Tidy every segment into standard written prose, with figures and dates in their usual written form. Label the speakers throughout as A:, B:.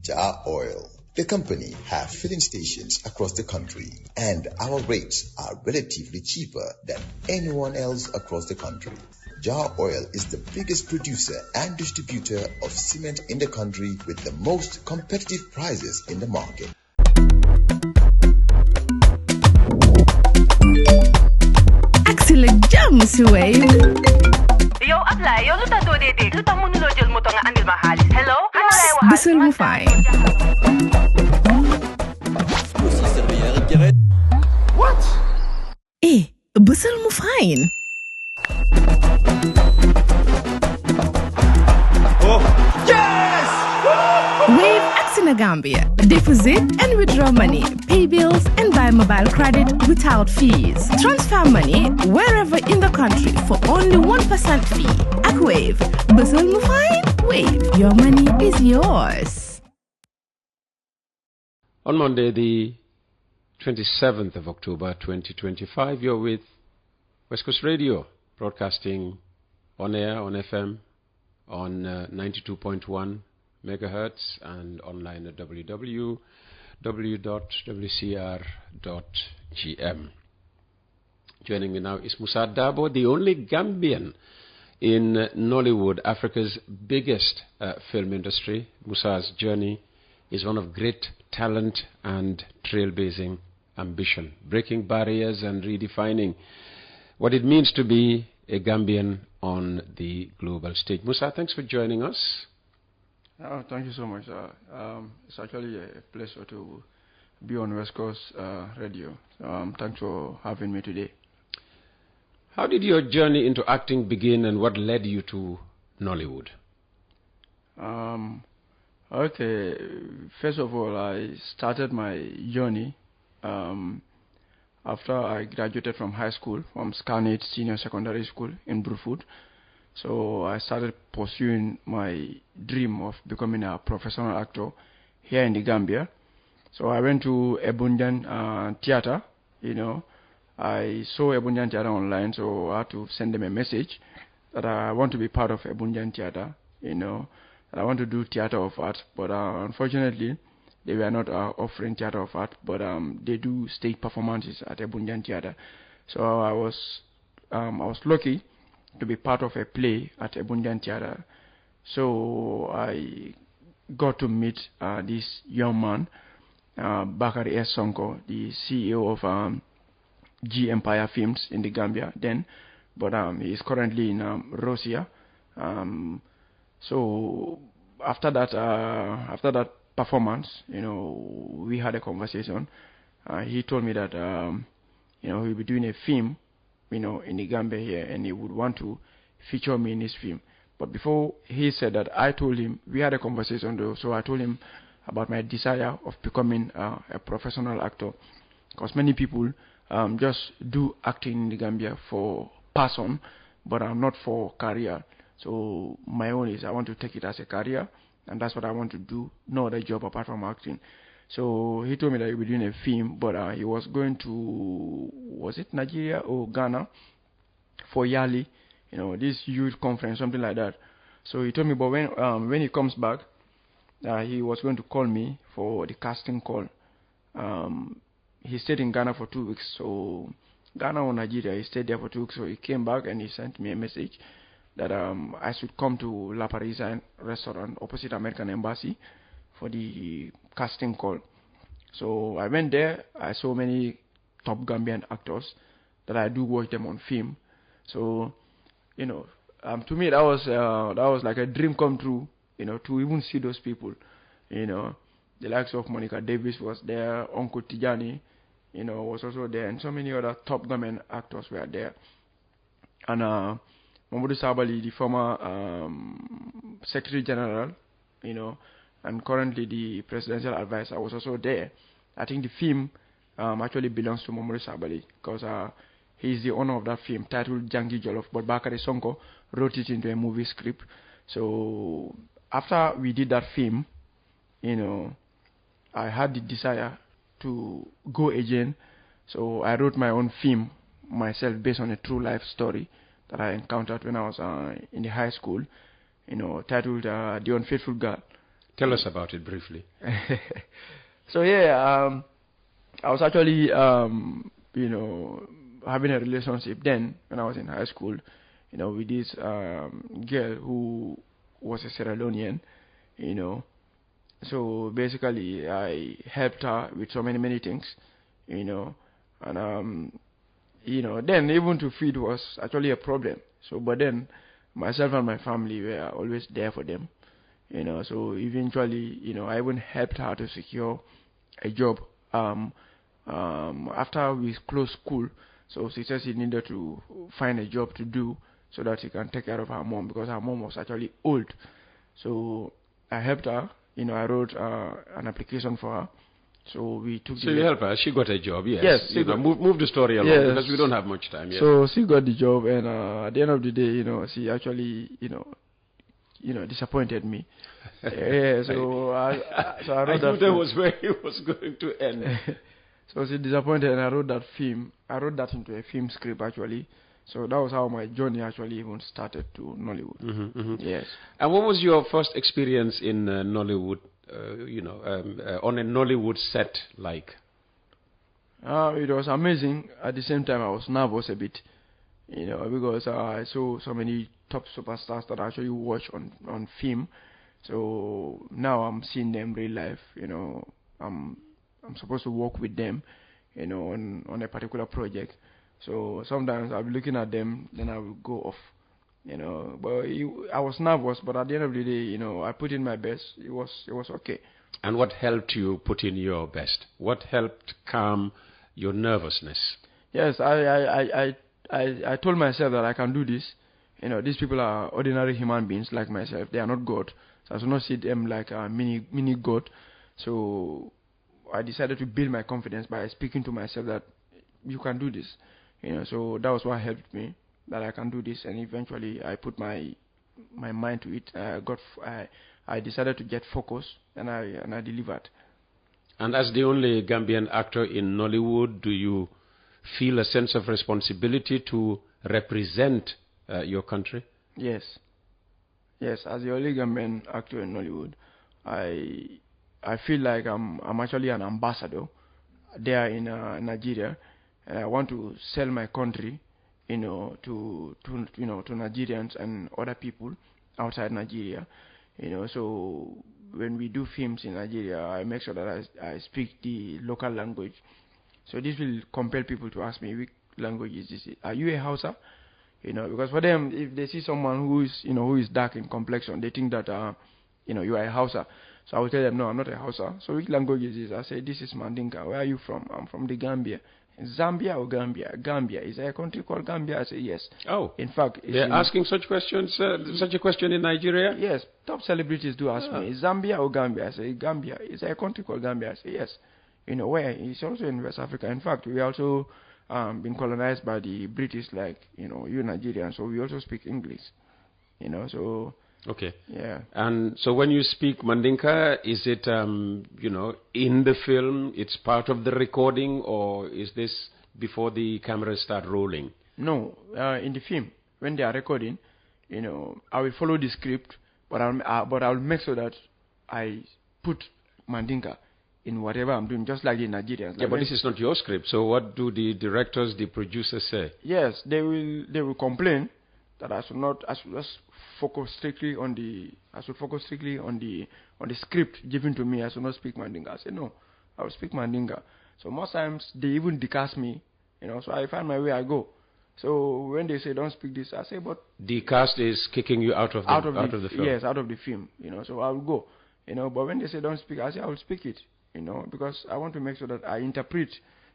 A: Jar Oil. The company have filling stations across the country, and our rates are relatively cheaper than anyone else across the country. Jar Oil is the biggest producer and distributor of cement in the country with the most competitive prices in the market.
B: Axel James Wave.
C: Yo, apply. Yo, luta do dede. Luta mo nulo jël moto nga andil ma xaalis. Hello?
B: Busel mu fine.
D: What?
B: Busel mu fine.
D: Oh, yes!
B: Wave Axina Gambia. Deposit and withdraw money, pay bills and buy mobile credit without fees. Transfer money wherever in the country for only 1% fee. At Wave. Busel mu fine? Wave. Your money is yours.
E: On Monday, the 27th of October 2025, you're with West Coast Radio, broadcasting on air, on FM, on 92.1 megahertz, and online at www.wcr.gm. Joining me now is Musa Dabo, the only Gambian in Nollywood, Africa's biggest film industry. Musa's journey is one of great talent and trailblazing ambition, breaking barriers and redefining what it means to be a Gambian on the global stage. Musa, thanks for joining us.
D: Thank you so much. It's actually a pleasure to be on West Coast Radio. Thanks for having me today.
E: How did your journey into acting begin, and what led you to Nollywood?
D: Okay, first of all, I started my journey after I graduated from high school, from Scarnet Senior Secondary School in Bruford. So I started pursuing my dream of becoming a professional actor here in the Gambia. So I went to Ebunjan Theatre. I saw Ebunjan Theatre online, so I had to send them a message that I want to be part of Ebunjan Theatre, that I want to do theatre of art. But unfortunately, they were not offering theatre of art, but they do stage performances at Ebunjan Theatre. So I was lucky to be part of a play at Ebunjan Theatre. So I got to meet this young man, Bakari S. Sonko, the CEO of G Empire Films in the Gambia then, but he is currently in Russia. So after that performance, we had a conversation. He told me that he'll be doing a film, in the Gambia here, and he would want to feature me in his film. But before he said that, I told him, we had a conversation though, so I told him about my desire of becoming a professional actor, because many people just do acting in the Gambia for passion, but not for career. So my own is I want to take it as a career, and that's what I want to do, no other job apart from acting. So he told me that he would be doing a film, but he was going to, was it Nigeria or Ghana, for Yali, this youth conference, something like that. So he told me, but when he comes back, he was going to call me for the casting call. He stayed in Ghana for 2 weeks, so Ghana or Nigeria, he stayed there for 2 weeks. So he came back and he sent me a message that I should come to La Parisienne restaurant opposite American Embassy for the casting call. So I went there. I saw many top Gambian actors that I do watch them on film. So to me that was like a dream come true, to even see those people. The likes of Monica Davis was there, Uncle Tijani, was also there, and so many other top Gambian actors were there. And Mamadou Sabali, the former Secretary General, and currently the presidential advisor, was also there. I think the film actually belongs to Mamadou Sabali, because he is the owner of that film titled Jangi Jolof, but Bakari Sonko wrote it into a movie script. So after we did that film, I had the desire to go again. So I wrote my own film myself based on a true life story that I encountered when I was in the high school, titled The Unfaithful Girl.
E: Tell us about it briefly.
D: So yeah, I was actually, you know, having a relationship then when I was in high school, you know, with this girl who was a Sierra Leonean, you know. So basically, I helped her with so many things, you know, and you know, then even to feed was actually a problem. So, but then myself and my family were always there for them, you know. So eventually, you know, I even helped her to secure a job. After we closed school, so she said she needed to find a job to do so that she can take care of her mom because her mom was actually old. So I helped her. You know, I wrote an application for her. So we took.
E: So you helped her. She got a job. Yes.
D: Yes.
E: You know, move the story along because we don't have much time. Yes.
D: So she got the job, and at the end of the day, you know, she actually, you know, disappointed me. Yeah. So I wrote
E: I
D: that.
E: knew that was where it was going to end.
D: So she disappointed, and I wrote that film. I wrote that into a film script actually. So that was how my journey actually even started to Nollywood. Yes.
E: And what was your first experience in Nollywood? You know, on a Nollywood set like?
D: It was amazing. At the same time, I was nervous a bit, you know, because I saw so many top superstars that I actually watch on film. So now I'm seeing them real life. You know, I'm supposed to work with them, you know, on a particular project. So sometimes I'll be looking at them, then I will go off, you know. But I was nervous, but at the end of the day, you know, I put in my best. It was okay.
E: And what helped you put in your best? What helped calm your nervousness? Yes,
D: I told myself that I can do this. You know, these people are ordinary human beings like myself. They are not God. So I should not see them like a mini God. So I decided to build my confidence by speaking to myself that you can do this. You know, so that was what helped me, that I can do this, and eventually I put my mind to it. I decided to get focused, and I delivered.
E: And as the only Gambian actor in Nollywood, do you feel a sense of responsibility to represent your country?
D: Yes. Yes, as the only Gambian actor in Nollywood, I feel like I'm actually an ambassador there in Nigeria. And I want to sell my country, you know, to Nigerians and other people outside Nigeria, you know. So when we do films in Nigeria, I make sure that I speak the local language. So this will compel people to ask me, which language is this? Are you a Hausa? You know, because for them, if they see someone who is dark in complexion, they think that you know, you are a Hausa. So I will tell them, no, I'm not a Hausa. So which language is this? I say, this is Mandinka. Where are you from? I'm from the Gambia. Zambia or Gambia? Gambia. Is there a country called Gambia? I say yes.
E: Oh.
D: In fact,
E: they're asking such questions, such a question in Nigeria?
D: Yes. Top celebrities do ask me, Zambia or Gambia? I say Gambia. Is there a country called Gambia? I say yes. You know, where? It's also in West Africa. In fact, we also been colonized by the British, like, you know, you Nigerians. So we also speak English. You know, so...
E: Okay.
D: Yeah.
E: And so when you speak Mandinka, is it, you know, in the film, it's part of the recording, or is this before the cameras start rolling?
D: No, in the film, when they are recording, you know, I will follow the script, but I'll make sure that I put Mandinka in whatever I'm doing, just like the Nigerians.
E: Yeah, but this is not your script, so what do the directors, the producers say?
D: Yes, they will complain that I should just focus strictly on the script given to me. I should not speak Mandinka. I say no, I will speak Mandinka. So most times they even decast me, you know. So I find my way, I go. So when they say don't speak this, I say but
E: the cast is kicking you out of the film.
D: Yes, out of the film, you know. So I will go, you know. But when they say don't speak, I say I will speak it, you know, because I want to make sure that I interpret,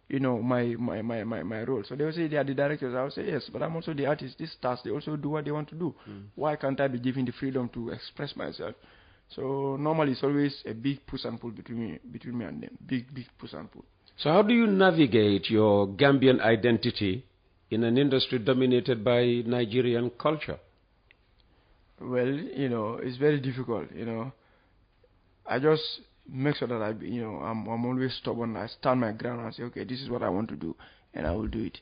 D: you know, my role. So they will say they are the directors. I will say yes, but I'm also the artist. These stars, they also do what they want to do. Why can't I be given the freedom to express myself? So normally it's always a big push and pull between me and them. Big push and pull.
E: So how do you navigate your Gambian identity in an industry dominated by Nigerian culture? Well,
D: you know, it's very difficult, you know. I just make sure that I'm always stubborn. I stand my ground and say, okay, this is what I want to do, and I will do it.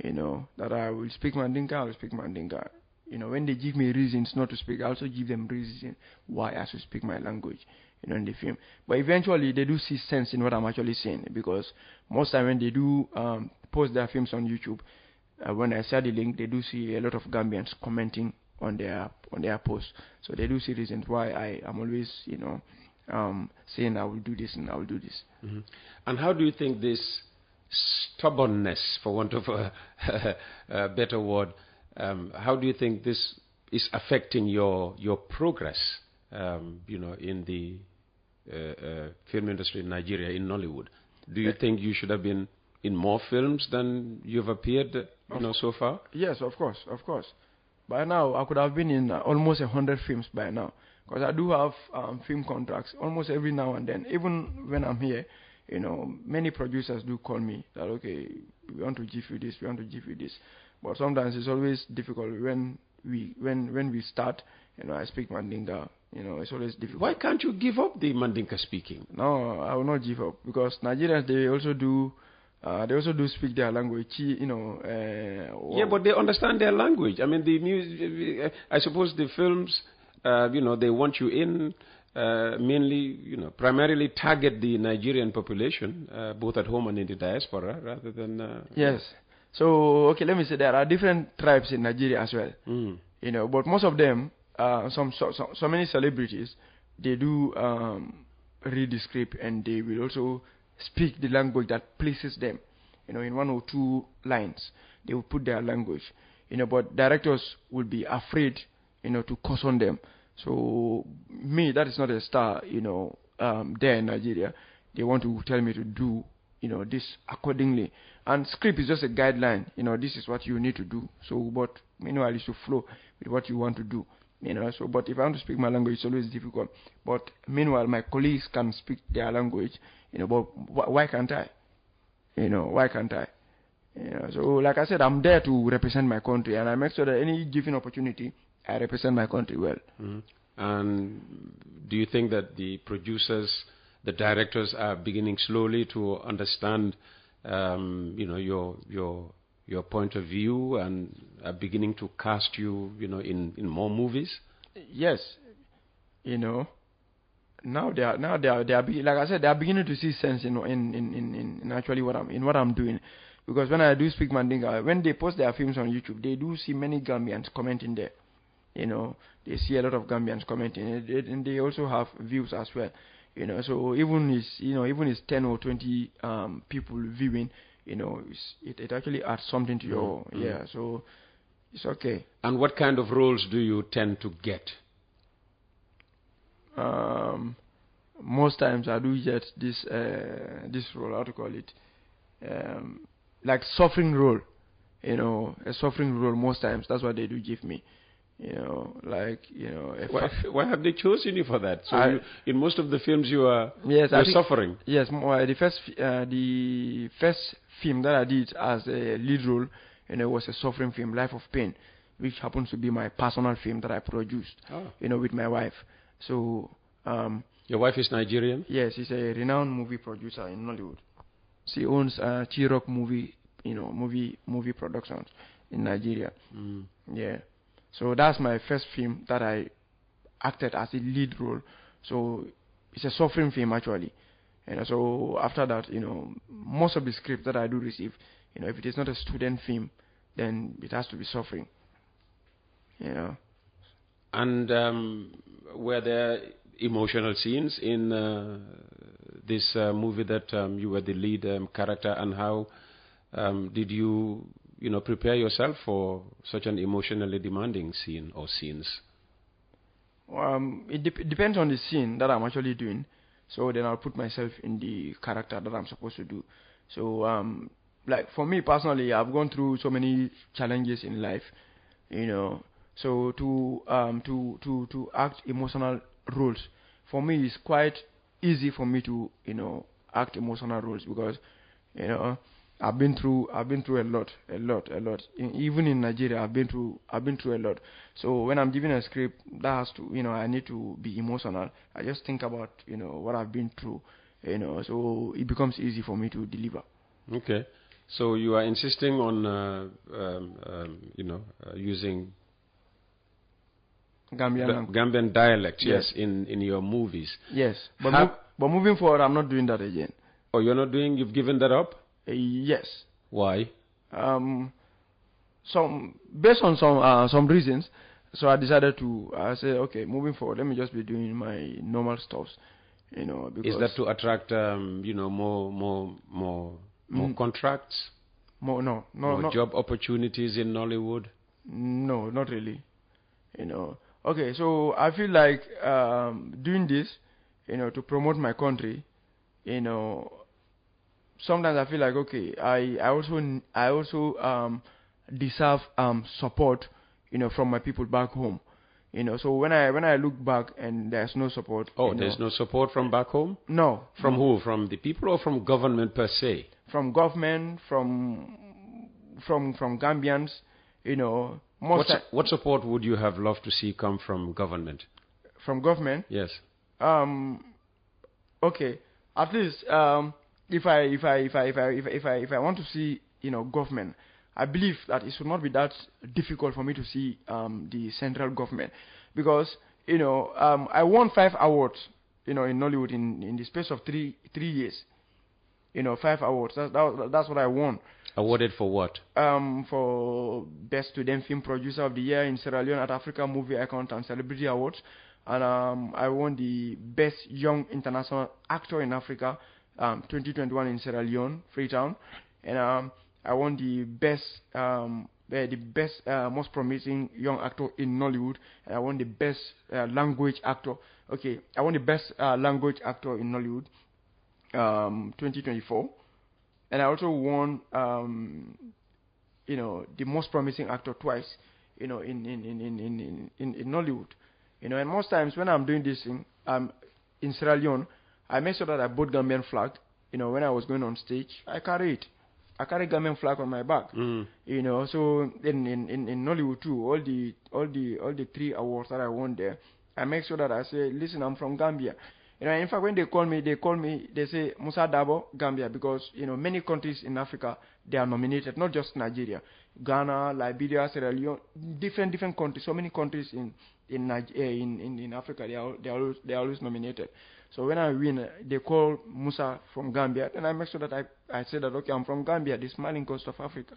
D: You know, that I will speak Mandinka, I will speak Mandinka. when they give me reasons not to speak, I also give them reasons why I should speak my language, in the film. But eventually, they do see sense in what I'm actually saying, because most time when they do post their films on YouTube, when I share the link, they do see a lot of Gambians commenting on their posts. So they do see reasons why I am always, saying I will do this and I will do this.
E: Mm-hmm. And how do you think this stubbornness, for want of a better word, how do you think this is affecting your progress, in the film industry in Nigeria, in Nollywood? Do you think you should have been in more films than you've appeared, so far?
D: Yes, of course. By now, I could have been in almost 100 films by now, because I do have film contracts almost every now and then. Even when I'm here, many producers do call me that, okay, we want to give you this, we want to give you this. But sometimes it's always difficult when we start. I speak Mandinka. It's always difficult.
E: Why can't you give up the Mandinka speaking?
D: No, I will not give up, because Nigerians, they also do speak their language.
E: Yeah, but they understand their language. I mean, the music. I suppose the films, they want you in. Mainly, primarily target the Nigerian population, both at home and in the diaspora, rather than...
D: Yes. So, okay, let me say there are different tribes in Nigeria as well. But most of them, so many celebrities, they do read the script, and they will also speak the language that pleases them. In 1 or 2 lines, they will put their language. But directors will be afraid, to caution them. So me, that is not a star, there in Nigeria. They want to tell me to do, this accordingly. And script is just a guideline. This is what you need to do. So, but meanwhile, you should flow with what you want to do. So, but if I want to speak my language, it's always difficult. But meanwhile, my colleagues can speak their language. But why can't I? Why can't I? So, like I said, I'm there to represent my country, and I make sure that any given opportunity, I represent my country well.
E: Mm-hmm. And do you think that the producers, the directors, are beginning slowly to understand, your point of view, and are beginning to cast you, in more movies?
D: Yes. Now they are like I said, they are beginning to see sense in actually what I'm doing. Because when I do speak Mandinka, when they post their films on YouTube, they do see many Gambians commenting there. They see a lot of Gambians commenting, and they also have views as well. So even it's 10 or 20 people viewing, it actually adds something to your So it's okay.
E: And what kind of roles do you tend to get?
D: Most times I do get this role, how to call it, like suffering role. A suffering role most times. That's what they do give me.
E: Why have they chosen you for that? So in most of the films you're suffering.
D: Yes, the first film that I did as a lead role, was a suffering film, Life of Pain, which happens to be my personal film that I produced, with my wife. So,
E: your wife is Nigerian?
D: Yes, she's a renowned movie producer in Nollywood. She owns T-Rock movie productions in Nigeria. Yeah. So that's my first film that I acted as a lead role. So it's a suffering film actually. So after that, most of the scripts that I do receive, if it is not a student film, then it has to be suffering.
E: And were there emotional scenes in this movie that you were the lead character, and how did you prepare yourself for such an emotionally demanding scene or scenes?
D: It depends on the scene that I'm actually doing. So then I'll put myself in the character that I'm supposed to do. So, like for me personally, I've gone through so many challenges in life, So to act emotional roles, for me, it's quite easy for me to act emotional roles, because I've been through a lot. Even in Nigeria, I've been through a lot. So when I'm giving a script, that has to, I need to be emotional. I just think about, what I've been through, so it becomes easy for me to deliver.
E: Okay. So you are insisting on, using Gambian dialect, yes, in your movies.
D: Yes, but moving forward, I'm not doing that again.
E: Oh, you're not doing? You've given that up?
D: Yes.
E: Why?
D: Based on some reasons, so I decided to say, okay, moving forward, let me just be doing my normal stuff. Because
E: is that to attract more contracts?
D: More
E: job opportunities in Nollywood?
D: No, not really. Okay, so I feel like doing this, to promote my country, sometimes I feel like, okay, I also deserve support, from my people back home. So when I look back and there's no support.
E: Oh, there's no support from back home?
D: No.
E: From who? From the people or from government per se?
D: From government, from Gambians,
E: What support would you have loved to see come from government?
D: From government?
E: Yes.
D: Okay. At least if I want to see government, I believe that it should not be that difficult for me to see the central government, because I won 5 awards in Nollywood in the space of three years. 5 awards. That's what I won.
E: Awarded for what?
D: For Best Student Film Producer of the Year in Sierra Leone at Africa Movie Icon and Celebrity Awards, and I won the Best Young International Actor in Africa 2021 in Sierra Leone, Freetown, and I won the best most promising young actor in Nollywood, and I won the best language actor. Okay, I won the best language actor in Nollywood 2024, and I also won the most promising actor twice, in Nollywood. And most times when I'm doing this thing, in Sierra Leone, I make sure that I bought Gambian flag. When I was going on stage, I carry it. I carry Gambian flag on my back. So in Nollywood too, all the 3 awards that I won there, I make sure that I say, listen, I'm from Gambia. In fact, when they call me, they say Musa Dabo, Gambia, because many countries in Africa, they are nominated, not just Nigeria, Ghana, Liberia, Sierra Leone, different countries. So many countries in Africa, they are always nominated. So when I win, they call Musa from Gambia, and I make sure that I say that, okay, I'm from Gambia, the smiling coast of Africa.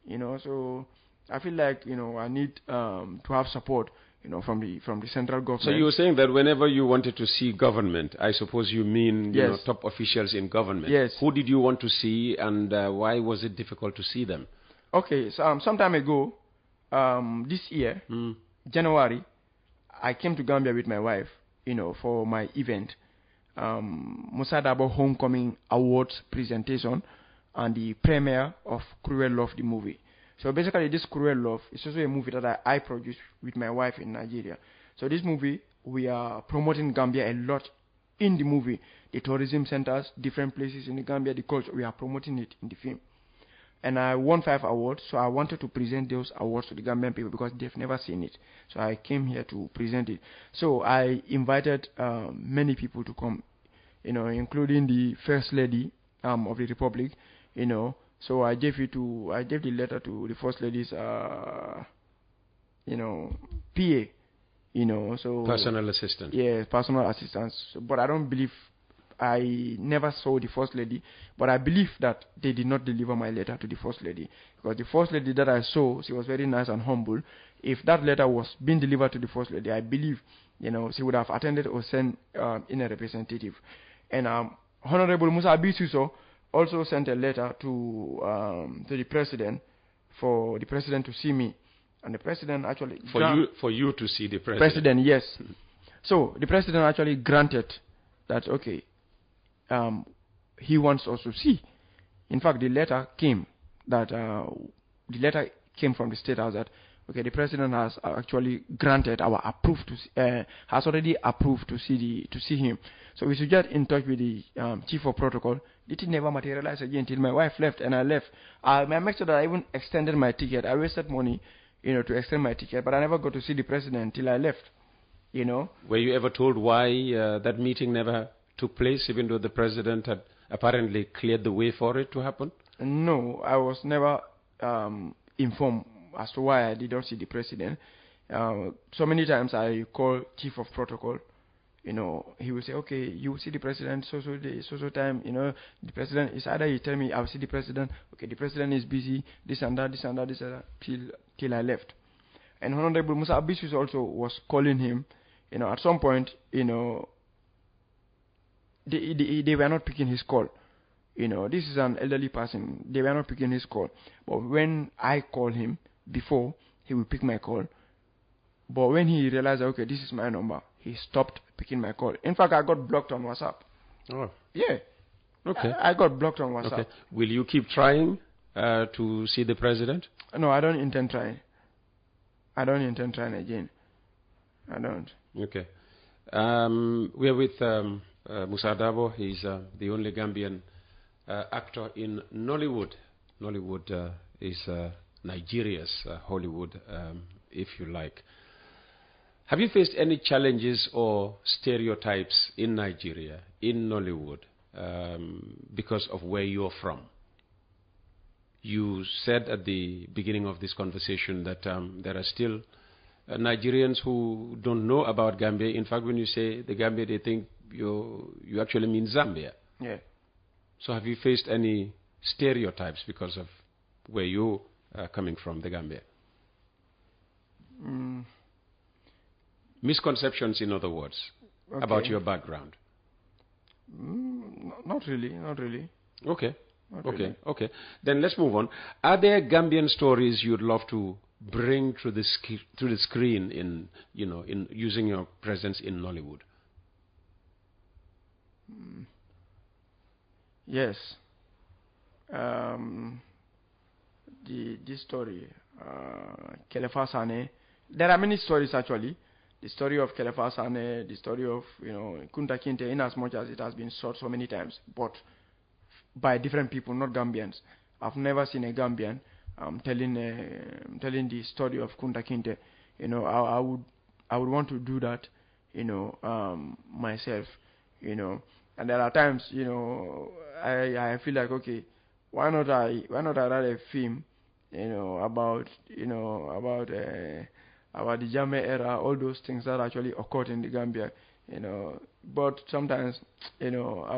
D: So I feel like I need to have support, from the central government.
E: So you were saying that whenever you wanted to see government, I suppose you mean
D: yes.
E: Top officials in government.
D: Yes.
E: Who did you want to see, and why was it difficult to see them?
D: Okay, so some time ago, this year, January, I came to Gambia with my wife, for my event, Musa Dabo Homecoming Awards presentation, and the premiere of Cruel Love, the movie. So basically, this Cruel Love is also a movie that I produced with my wife in Nigeria. So this movie, we are promoting Gambia a lot in the movie. The tourism centers, different places in the Gambia, the culture, we are promoting it in the film. And I won 5 awards, so I wanted to present those awards to the Gambian people because they've never seen it. So I came here to present it. So I invited many people to come, including the First Lady of the Republic, So I gave the letter to the First Lady's, PA, so
E: personal assistant.
D: Yeah, personal assistance. But I never saw the First Lady, but I believe that they did not deliver my letter to the First Lady, because the First Lady that I saw, she was very nice and humble. If that letter was being delivered to the First Lady, I believe, she would have attended or sent in a representative. And Honorable Musa Abisuso also sent a letter to the president, for the president to see me, and the president actually
E: for you to see the president.
D: President, yes. So the president actually granted that, okay, he wants us to see. In fact, the letter came from the State House that, okay, the president has actually granted has already approved to see him. So we should get in touch with the chief of protocol. It never materialized again until my wife left and I left. I made sure that I even extended my ticket. I wasted money, to extend my ticket, but I never got to see the president until I left.
E: Were you ever told why that meeting never took place, even though the president had apparently cleared the way for it to happen?
D: No, I was never informed as to why I did not see the president. So many times I call chief of protocol. You know, he will say, okay, you will see the president so time. You know, the president is either he tell me I'll see the president. Okay, the president is busy. This and that till I left. And Honorable Musa Abisius also was calling him. You know, at some point, you know, they were not picking his call. You know, this is an elderly person. They were not picking his call. But when I call him before, he will pick my call. But when he realized, okay, this is my number, he stopped picking my call. In fact, I got blocked on WhatsApp.
E: Oh.
D: Yeah.
E: Okay.
D: I got blocked on WhatsApp.
E: Okay. Will you keep trying to see the president?
D: No, I don't intend trying. I don't intend trying again. I don't.
E: Okay. We are with Musa Dabo. He's the only Gambian actor in Nollywood. Nollywood is Nigeria's Hollywood, if you like. Have you faced any challenges or stereotypes in Nigeria, in Nollywood, because of where you're from? You said at the beginning of this conversation that there are still Nigerians who don't know about Gambia. In fact, when you say the Gambia, they think you actually mean Zambia.
D: Yeah. So
E: have you faced any stereotypes because of where you are coming from, the Gambia? Misconceptions, in other words, about your background.
D: Not really.
E: Okay.
D: Really.
E: Okay. Then let's move on. Are there Gambian stories you'd love to bring to the screen in using your presence in Nollywood?
D: Yes. This story, Kelefa Sane. There are many stories actually. The story of Kelefa Sane, the story of Kunta Kinte, in as much as it has been sought so many times, but by different people, not Gambians. I've never seen a Gambian telling the story of Kunta Kinte. I would want to do that, myself. And there are times, I feel like, okay, why not I write a film, about the Jammeh era, all those things that actually occurred in the Gambia, But sometimes, I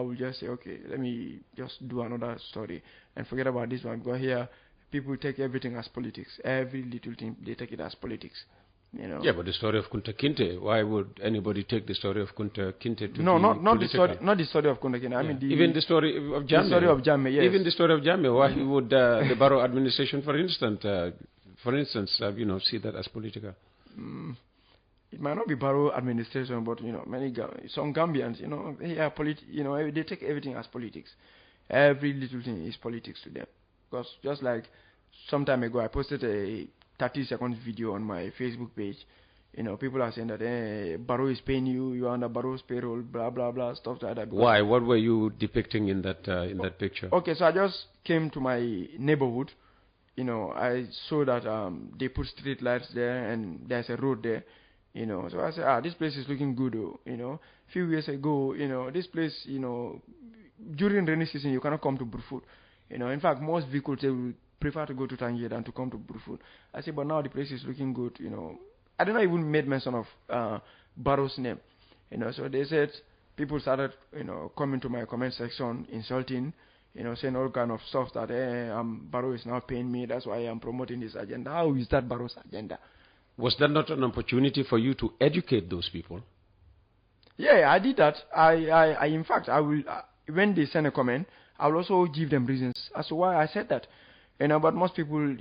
D: will just say, okay, let me just do another story and forget about this one. Because here, people take everything as politics. Every little thing, they take it as politics.
E: Yeah, but the story of Kunta Kinte, why would anybody take the story of Kunta Kinte to
D: not the story of Kunta Kinte. I mean,
E: even the story of Jammeh.
D: The story of Jammeh, yes.
E: Even the story of Jammeh. Why would the borough administration, for instance, see that as political?
D: It might not be borough administration, but some Gambians, they take everything as politics. Every little thing is politics to them. Because just like some time ago, I posted a 30-second video on my Facebook page. People are saying that borough is paying you, you're under borough's payroll, blah blah blah, stuff like that.
E: Why? What were you depicting in that picture? Okay,
D: so I just came to my neighborhood. I saw that they put street lights there and there's a road there. So I said, this place is looking good. A few years ago, this place, during rainy season, you cannot come to Burfoot. In fact, most vehicles, they will prefer to go to Tangier than to come to Burfoot. I said, but now the place is looking good. I don't know, even made mention of Barrow's name. So they said, people started, coming to my comment section, insulting, saying all kind of stuff that Barrow is now paying me. That's why I'm promoting this agenda. How is that Barrow's agenda?
E: Was that not an opportunity for you to educate those people?
D: Yeah, I did that. I in fact, I will, when they send a comment, I will also give them reasons as to why I said that. But most people,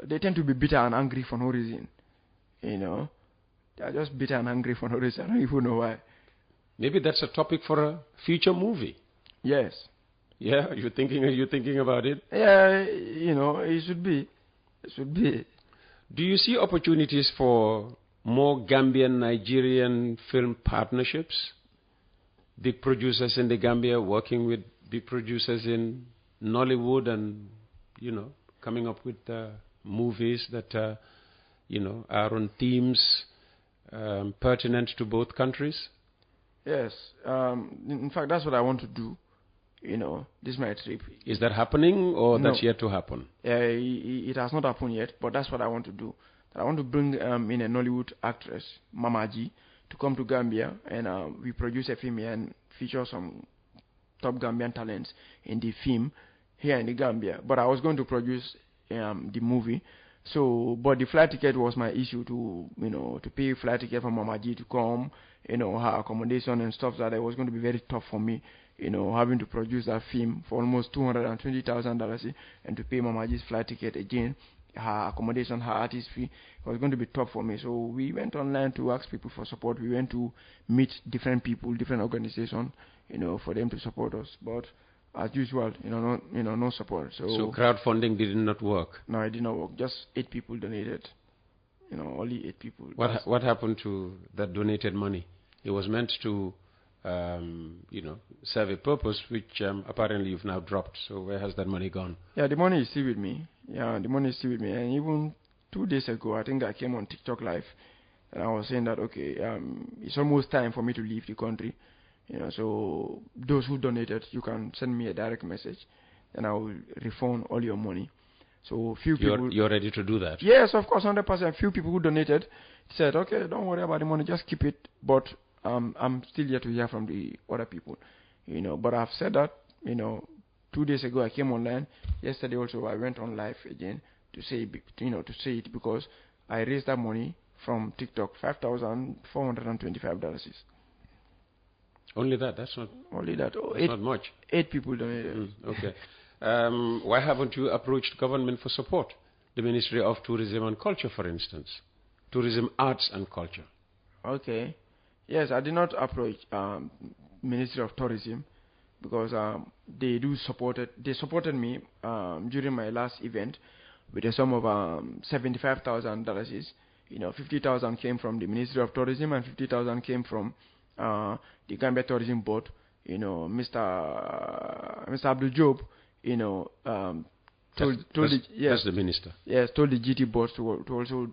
D: they tend to be bitter and angry for no reason. They are just bitter and angry for no reason. I don't even know why.
E: Maybe that's a topic for a future movie.
D: Yes.
E: Yeah, you're thinking about it?
D: Yeah, it should be. It should be.
E: Do you see opportunities for more Gambian-Nigerian film partnerships? Big producers in the Gambia working with big producers in Nollywood and, coming up with movies that, are on themes pertinent to both countries? Yes.
D: In fact, that's what I want to do. This is my trip.
E: Is that happening or
D: no,
E: that's yet to happen?
D: It has not happened yet, but that's what I want to do. I want to bring in a Nollywood actress, Mama G, to come to Gambia, and we produce a film here and feature some top Gambian talents in the film here in the Gambia. But I was going to produce the movie, but the flight ticket was my issue to pay flight ticket for Mama G to come, her accommodation and stuff like that. It was going to be very tough for me, having to produce that film for almost $220,000 and to pay Mama G's flight ticket again, her accommodation, her artist fee. It was going to be tough for me. So we went online to ask people for support. We went to meet different people, different organizations, for them to support us. But as usual, no support. So
E: crowdfunding did not work.
D: No, it did not work. Just 8 people donated. Only 8 people.
E: What happened to that donated money? It was meant to, serve a purpose, which apparently you've now dropped. So where has that money gone?
D: Yeah, the money is still with me. And even 2 days ago, I think I came on TikTok Live, and I was saying that, okay, it's almost time for me to leave the country. So those who donated, you can send me a direct message, and I will refund all your money. So few people.
E: You're ready to do that?
D: Yes, of course, 100%. Few people who donated said, okay, don't worry about the money, just keep it. But I'm still yet to hear from the other people. But I've said that. 2 days ago I came online. Yesterday also I went on live again to say it because I raised that money from TikTok, $5,425.
E: Only that? That's not.
D: Only that.
E: Not much.
D: 8 people donated.
E: Okay. Why haven't you approached government for support? The Ministry of Tourism and Culture, for instance. Tourism, Arts and Culture.
D: Okay. Yes, I did not approach Ministry of Tourism because they supported me during my last event with a sum of $75,000. $50,000 came from the Ministry of Tourism and $50,000 came from the Gambia Tourism Board. Mr. Abdul Job,
E: that's the minister.
D: Yes, told the GT board to also,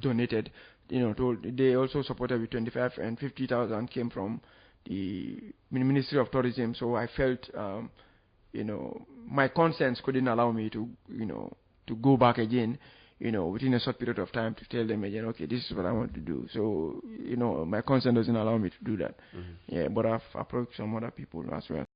D: donated. They also supported with 25 and 50,000 came from the Ministry of Tourism. So I felt, my conscience couldn't allow me to go back again, within a short period of time to tell them again, okay, this is what I want to do. So, my conscience doesn't allow me to do that. Yeah, but I've approached some other people as well.